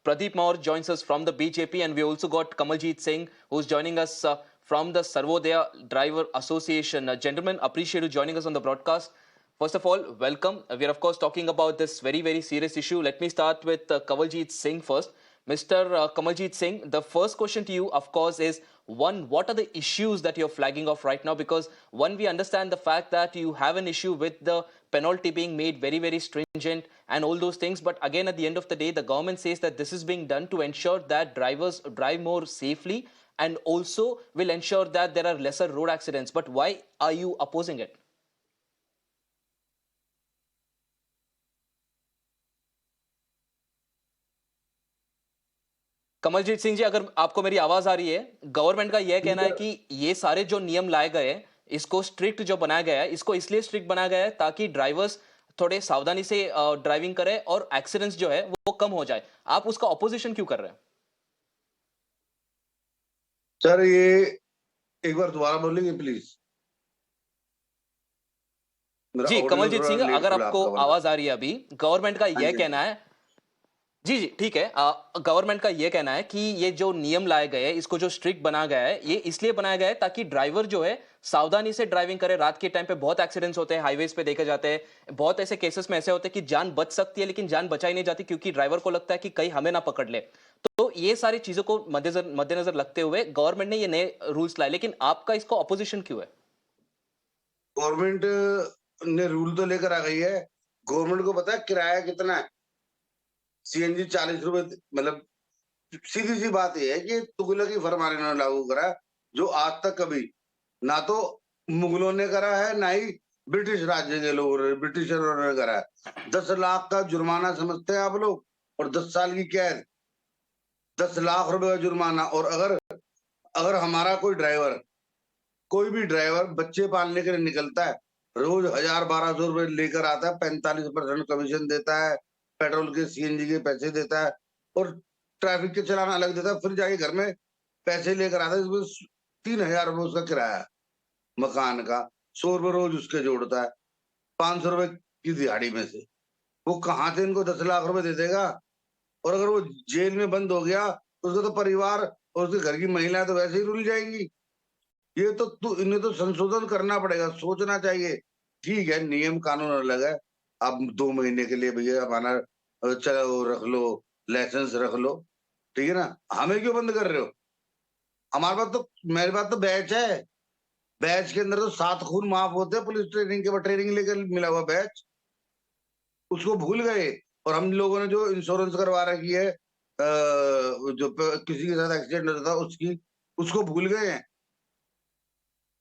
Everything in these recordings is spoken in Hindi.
Pradeep Maur joins us from the BJP, and we also got Kamaljeet Singh, who's joining us from the Sarvodaya Driver Association. Gentlemen, appreciate you joining us on the broadcast. First of all, welcome. We are, of course, talking about this very, very serious issue. Let me start with Kamaljeet Singh first. Mr. Kamaljeet Singh, the first question to you, of course, is one, what are the issues that you're flagging off right now? Because one, we understand the fact that you have an issue with the penalty being made very, very stringent and all those things. But again, at the end of the day, the government says that this is being done to ensure that drivers drive more safely and also will ensure that there are lesser road accidents. But why are you opposing it? Kamaljeet Singh ji, अगर आपको मेरी आवाज आ रही है, गवर्नमेंट का यह कहना है कि ये सारे जो नियम लाए गए, इसको स्ट्रिक्ट जो बनाया गया है, इसको इसलिए स्ट्रिक्ट बनाया गया है ताकि ड्राइवर्स थोड़े सावधानी से ड्राइविंग करें और एक्सीडेंट्स जो है वो कम हो जाए। आप उसका ऑपोजिशन क्यों कर रहे हैं? सर, ये एक बार दोबारा बोलेंगे प्लीज? जी कमलजीत सिंह, अगर आपको आवाज आ रही है अभी, गवर्नमेंट का यह कहना है, जी जी ठीक है, गवर्नमेंट का यह कहना है कि ये जो नियम लाए गए हैं, इसको जो स्ट्रिक्ट बनाया गया है, ये इसलिए बनाया गया है ताकि ड्राइवर जो है सावधानी से ड्राइविंग करे। रात के टाइम पे बहुत एक्सीडेंट्स होते हैं, हाईवेज पे देखे जाते हैं, बहुत ऐसे केसेस में ऐसे होते हैं कि जान बच सकती है लेकिन जान बचाई नहीं जाती क्योंकि ड्राइवर को लगता है कि कहीं हमें ना पकड़ ले। तो ये सारी चीजों को मद्देनजर लगते हुए गवर्नमेंट ने ये नए रूल्स लाए, लेकिन आपका इसको अपोजिशन क्यों है? गवर्नमेंट ने रूल तो लेकर आ गई है। गवर्नमेंट को पता है किराया कितना है? सीएनजी 40 रुपए, मतलब सीधी सी बात यह है कि तुगलकी फरमान इन्होंने लागू करा, जो आज तक कभी ना तो मुगलों ने करा है, ना ही ब्रिटिश राज्य के लोगों ने, ब्रिटिशरों ने करा है। 10 लाख का जुर्माना समझते हैं आप लोग, और 10 साल की कैद, 10 लाख रुपए का जुर्माना। और अगर हमारा कोई भी ड्राइवर बच्चे पालने के लिए निकलता है, रोज 1000-1200 रुपए लेकर आता है, 45% कमीशन देता है, पेट्रोल के सीएनजी के पैसे देता है और ट्रैफिक के चलान अलग देता है, फिर जाके घर में पैसे लेकर आता है। इसमें 3000 रुपए उसका किराया है मकान का, 100 रुपए रोज उसके जोड़ता है, 500 रुपए की दिहाड़ी में से वो कहाँ से इनको 10 लाख रुपए दे देगा? और अगर वो जेल में बंद हो गया तो उसका तो परिवार और उसके घर की महिलाएं तो वैसे ही रुल जाएंगी। ये तो इन्हें तो संशोधन करना पड़ेगा, सोचना चाहिए। ठीक है, नियम कानून अलग है, आप 2 महीने के लिए भैया हमारा चलो रख लो, लाइसेंस रख लो, ठीक है ना? हमें क्यों बंद कर रहे हो? हमारे पास तो, मेरे पास तो बैच है, बैच के अंदर तो 7 खून माफ होते हैं। पुलिस ट्रेनिंग के बाद ट्रेनिंग लेकर मिला हुआ बैच, उसको भूल गए। और हम लोगों ने जो इंश्योरेंस करवा रखी है, जो किसी के साथ एक्सीडेंट होता था उसको भूल गए हैं।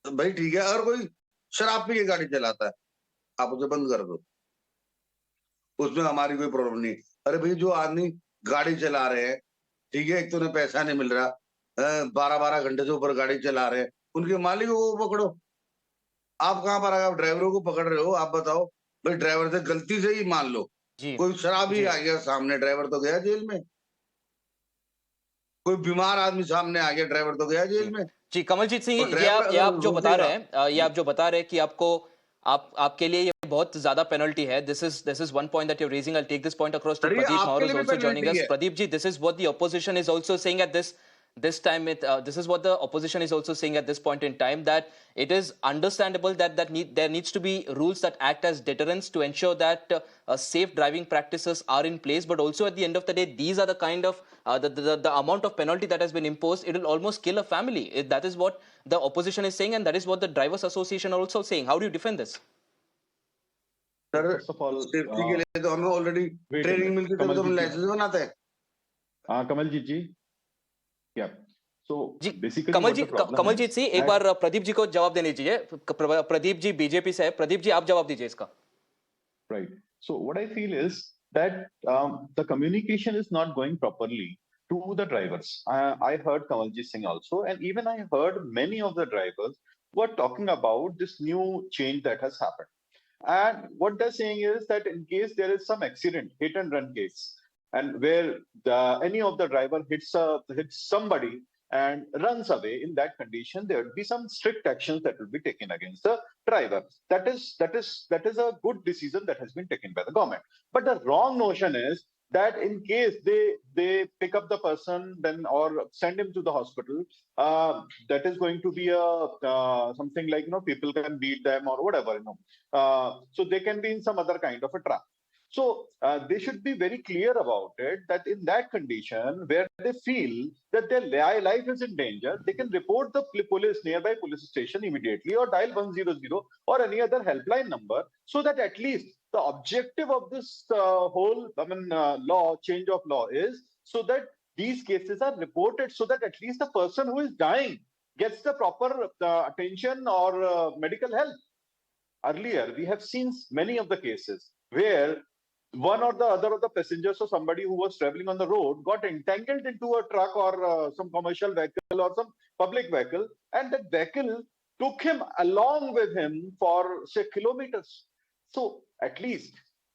तो भाई ठीक है, अगर कोई शराब पी के गाड़ी चलाता है, आप उसे बंद कर दो, उसमें हमारी कोई प्रॉब्लम नहीं। अरे भाई, जो आदमी गाड़ी चला रहे हैं, ठीक है, एक तो उन्हें पैसा नहीं मिल रहा, 12-12 घंटे से ऊपर गाड़ी चला रहे हैं, उनके मालिकों को पकड़ो। आप कहाँ पर आप ड्राइवरों को पकड़ रहे हो? आप बताओ भाई, ड्राइवर से गलती से ही मान लो कोई शराबी आ गया सामने, ड्राइवर तो गया जेल में। कोई बीमार आदमी सामने आ गया, ड्राइवर तो गया जेल में। जी कमलजीत सिंह, ये आप जो बता रहे हैं, ये आप जो बता रहे हैं कि आपके लिए ये बहुत ज्यादा पेनल्टी है। This is one point that you raising. I take this point across to Pradeep Mawar is also joining us. Pradeep ji, this is what the opposition is also saying at this time. This is what the opposition is also saying at this point in time, that it is understandable that there needs to be rules that act as deterrents to ensure that safe driving practices are in place, but also at the end of the day, these are the kind of the amount of penalty that has been imposed, it will almost kill a family. That is what the opposition is saying, and that is what the drivers association are also saying. How do you defend this? Sir, first of all, safety के लिए तो हमें ऑलरेडी ट्रेनिंग मिलती है, तो हम लाइसेंस बनाते हैं। कमलजीत जी, Yeah. So basically, Kamaljeet Singh, एक बार प्रदीप जी को जवाब देने दीजिए। प्रदीप जी बीजेपी से है, प्रदीप जी आप जवाब दीजिए इसका। Right. So what I feel is that the communication is not going properly to the drivers. I heard Kamaljeet Singh also, and even I heard many of the drivers who are talking about this new change that has happened. And what they're saying is that in case there is some accident, hit and run case, and where any of the driver hits somebody and runs away, in that condition there will be some strict actions that will be taken against the driver. That is a good decision that has been taken by the government. But the wrong notion is that in case they pick up the person then or send him to the hospital, that is going to be a something like, people can beat them or whatever, so they can be in some other kind of a trap. So they should be very clear about it, that in that condition where they feel that their life is in danger, they can report the nearby police station immediately, or dial 100 or any other helpline number, so that at least the objective of this whole change of law is so that these cases are reported, so that at least the person who is dying gets the proper attention or medical help. Earlier, we have seen many of the cases where one or the other of the passengers or somebody who was traveling on the road got entangled into a truck or some commercial vehicle or some public vehicle, and that vehicle took him along with him for, say, kilometers. So at least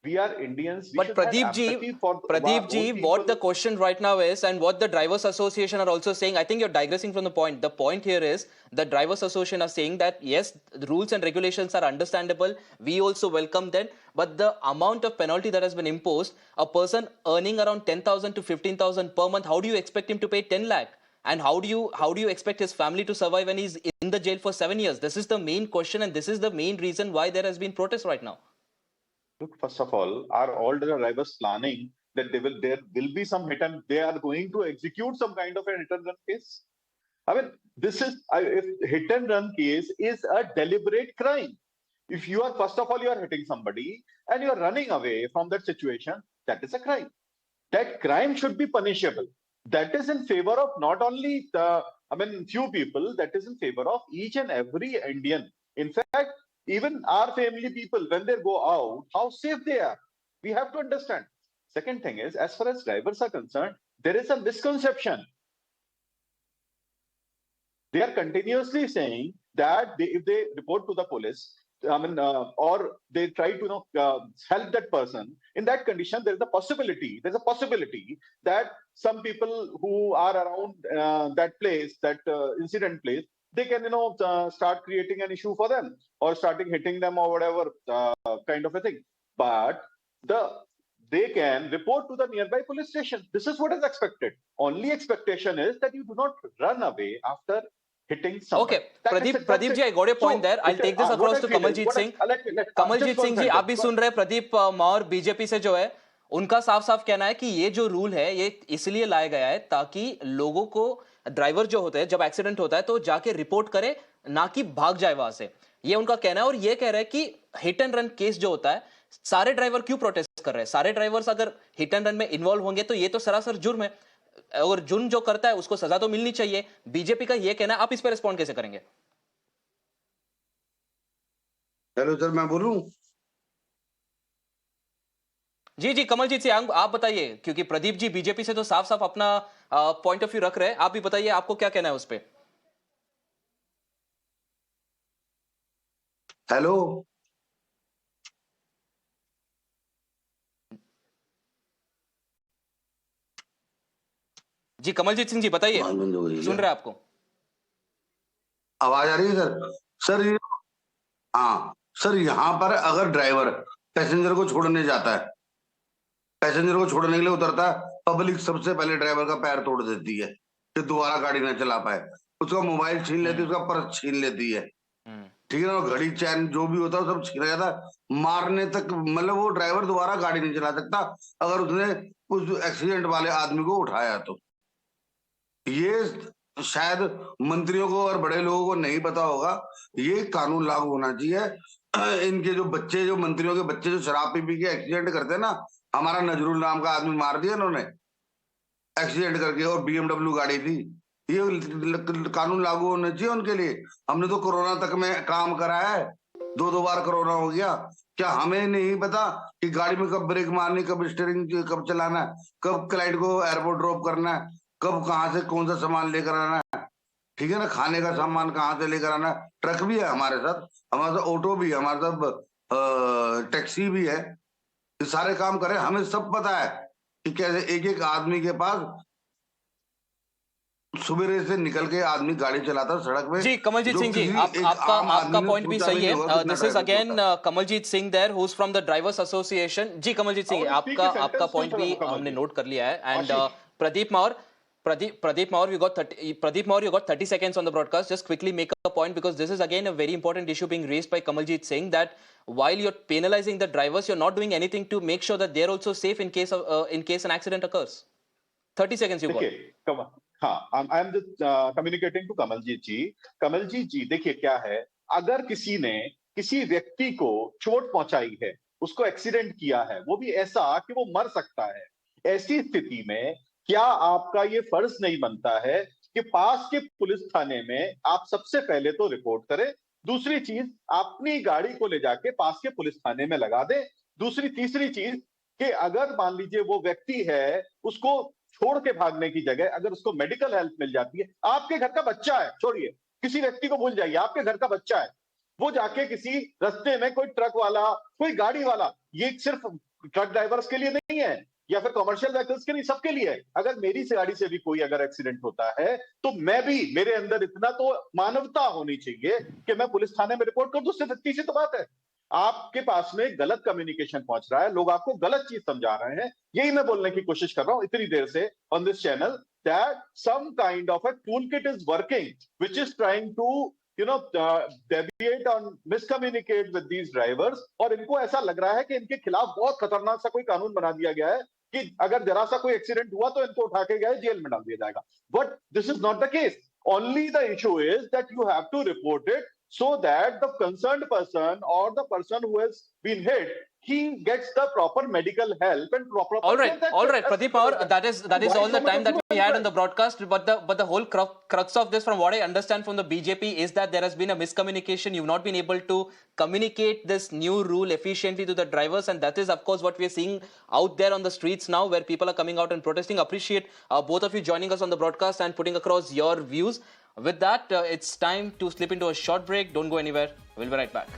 we are Indians. We But should have Pradeep empathy for our own ji, people. what the question right now is, and what the Drivers Association are also saying, I think you're digressing from the point. The point here is the Drivers Association are saying that yes, the rules and regulations are understandable. We also welcome them. But the amount of penalty that has been imposed, a person earning around 10,000 to 15,000 per month, how do you expect him to pay 10 lakh? And how do you expect his family to survive when he's in the jail for 7 years? This is the main question, and this is the main reason why there has been protest right now. Look, first of all, are all the drivers planning that there will be some hit and they are going to execute some kind of a hit and run case? I mean, if hit and run case is a deliberate crime. If you are, first of all, you are hitting somebody and you are running away from that situation, that is a crime. That crime should be punishable. That is in favor of not only few people, that is in favor of each and every Indian. In fact, even our family people, when they go out, how safe they are. We have to understand. Second thing is, as far as drivers are concerned, there is a misconception. They are continuously saying that if they report to the police, or they try to help that person, in that condition, there's a possibility that some people who are around that place, that incident place, they can start creating an issue for them or starting hitting them or whatever kind of a thing. But they can report to the nearby police station. This is what is expected. Only expectation is that you do not run away after hitting someone. Okay, Pradeep ji, I got your point there. I'll take this across to Kamaljeet Singh. Kamaljeet Singh जी, आप भी सुन रहे हैं प्रदीप मावर बीजेपी से जो है, उनका साफ साफ कहना है कि ये जो रूल है ये इसलिए लाया गया है ताकि लोगों को, ड्राइवर जो होते हैं, जब एक्सीडेंट होता है तो जाके रिपोर्ट करे, ना कि भाग जाए वहां से. ये उनका कहना है. और ये कह रहे हैं कि हिट एंड रन केस जो होता है, सारे ड्राइवर क्यों प्रोटेस्ट कर रहे हैं? सारे ड्राइवर्स अगर हिट एंड रन में इन्वॉल्व होंगे तो ये तो सरासर जुर्म है, और जुर्म जो करता है उसको सजा तो मिलनी चाहिए. बीजेपी का ये कहना है, आप इस पर रिस्पॉन्ड कैसे करेंगे? हेलो सर, मैं बोलूं? जी कमलजीत सिंह, आप बताइए, क्योंकि प्रदीप जी बीजेपी से तो साफ साफ अपना पॉइंट ऑफ व्यू रख रहे हैं. आप भी बताइए, आपको क्या कहना है उस पर? हेलो जी कमलजीत सिंह जी बताइए, सुन रहे हैं आपको. आवाज आ रही है सर? सर हाँ सर, यहाँ पर अगर ड्राइवर पैसेंजर को छोड़ने जाता है, पैसेंजर को छोड़ने के लिए उतरता है, पब्लिक सबसे पहले ड्राइवर का पैर तोड़ देती है कि दोबारा गाड़ी ना चला पाए. उसका मोबाइल छीन लेती है, उसका पर्स छीन लेती है, ठीक है ना, घड़ी चैन जो भी होता है सब छीना जाता है, मारने तक. मतलब वो ड्राइवर दोबारा गाड़ी नहीं चला सकता अगर उसने उस एक्सीडेंट वाले आदमी को उठाया तो. ये शायद मंत्रियों को और बड़े लोगों को नहीं पता होगा. ये कानून लागू होना चाहिए. इनके जो बच्चे, जो मंत्रियों के बच्चे जो शराब पी के एक्सीडेंट करते हैं ना, हमारा नजरुल नाम का आदमी मार दिया इन्होंने एक्सीडेंट करके, और BMW गाड़ी थी. ये कानून लागू होना चाहिए उनके लिए. हमने तो कोरोना तक में काम करा है, 2 बार कोरोना हो गया. क्या हमें नहीं पता कि गाड़ी में कब ब्रेक मारनी, कब स्टीयरिंग कब चलाना है, कब क्लाइंट को एयरपोर्ट ड्रॉप करना है, कब कहाँ से कौन सा सामान लेकर आना है, ठीक है ना, खाने का सामान कहाँ से लेकर आना है. ट्रक भी है हमारे साथ ऑटो भी है, हमारे साथ टैक्सी भी है. ये सारे काम करें, हमें सब पता है कि कैसे एक एक आदमी के पास सुबह से निकल के आदमी गाड़ी चलाता है सड़क में। जी कमलजीत जो सिंह जी, किसी आप एक आपका आम आपका आदमी ने पॉइंट भी सोचा सही नहीं है। होगा कितना दिस इज ट्रैफिक अगेन होता है। Kamaljeet Singh there who is from the drivers association. जी Kamaljeet I Singh, want to speak आपका a आपका sentence to पॉइंट भी Kamal हमने ji. नोट कर लिया है। And Ashish. Pradeep Maur, Pradeep Maur, Pradeep Maur, you got 30 seconds on the broadcast. Just quickly make a point, because this is again a very important issue being raised by Kamaljeet Singh, that while you're penalizing the drivers, you're not doing anything to make sure that they're also safe in case an accident occurs. 30 seconds you got. देखिए हाँ, I am just communicating to Kamaljeet ji. Kamaljeet ji, देखिए क्या है, अगर किसी ने किसी व्यक्ति को चोट पहुंचाई है, उसको एक्सीडेंट किया है, वो भी ऐसा कि वो मर सकता है, ऐसी स्थिति में क्या आपका ये फर्ज नहीं बनता है कि पास के पुलिस थाने में आप सबसे पहले तो रिपोर्ट करें, दूसरी चीज अपनी गाड़ी को ले जाके पास के पुलिस थाने में लगा दें, दूसरी तीसरी चीज कि अगर मान लीजिए वो व्यक्ति है, उसको छोड़ के भागने की जगह अगर उसको मेडिकल हेल्प मिल जाती है, आपके घर का बच्चा है, छोड़िए किसी व्यक्ति को भूल जाइए, आपके घर का बच्चा है, वो जाके किसी रास्ते में कोई ट्रक वाला, कोई गाड़ी वाला, ये सिर्फ ट्रक ड्राइवर्स के लिए नहीं है या फिर कमर्शियल व्हीकल्स के लिए, सबके लिए है। अगर मेरी गाड़ी से भी कोई अगर एक्सीडेंट होता है तो मैं भी, मेरे अंदर इतना तो मानवता होनी चाहिए कि मैं पुलिस थाने में रिपोर्ट कर दूं। उससे सच्ची सी तो बात है, आपके पास में गलत कम्युनिकेशन पहुंच रहा है, लोग आपको गलत चीज समझा रहे हैं। यही मैं बोलने की कोशिश कर रहा हूं इतनी देर से on this channel, that some kind of a toolkit is working which is trying to deviate and miscommunicate with these drivers, और इनको ऐसा लग रहा है कि इनके खिलाफ बहुत खतरनाक सा कोई कानून बना दिया गया है कि अगर जरा सा कोई एक्सीडेंट हुआ तो इनको उठा के गए जेल में डाल दिया जाएगा। But this is not the case. only the issue is that you have to report it so that the concerned person or the person who has been hit, he gets the proper medical help and proper All right, Pradeep Maur, that is all the time that we had on the broadcast. But the whole crux of this, from what I understand from the BJP, is that there has been a miscommunication. You've not been able to communicate this new rule efficiently to the drivers, and that is, of course, what we are seeing out there on the streets now, where people are coming out and protesting. Appreciate both of you joining us on the broadcast and putting across your views. With that, it's time to slip into a short break. Don't go anywhere. We'll be right back.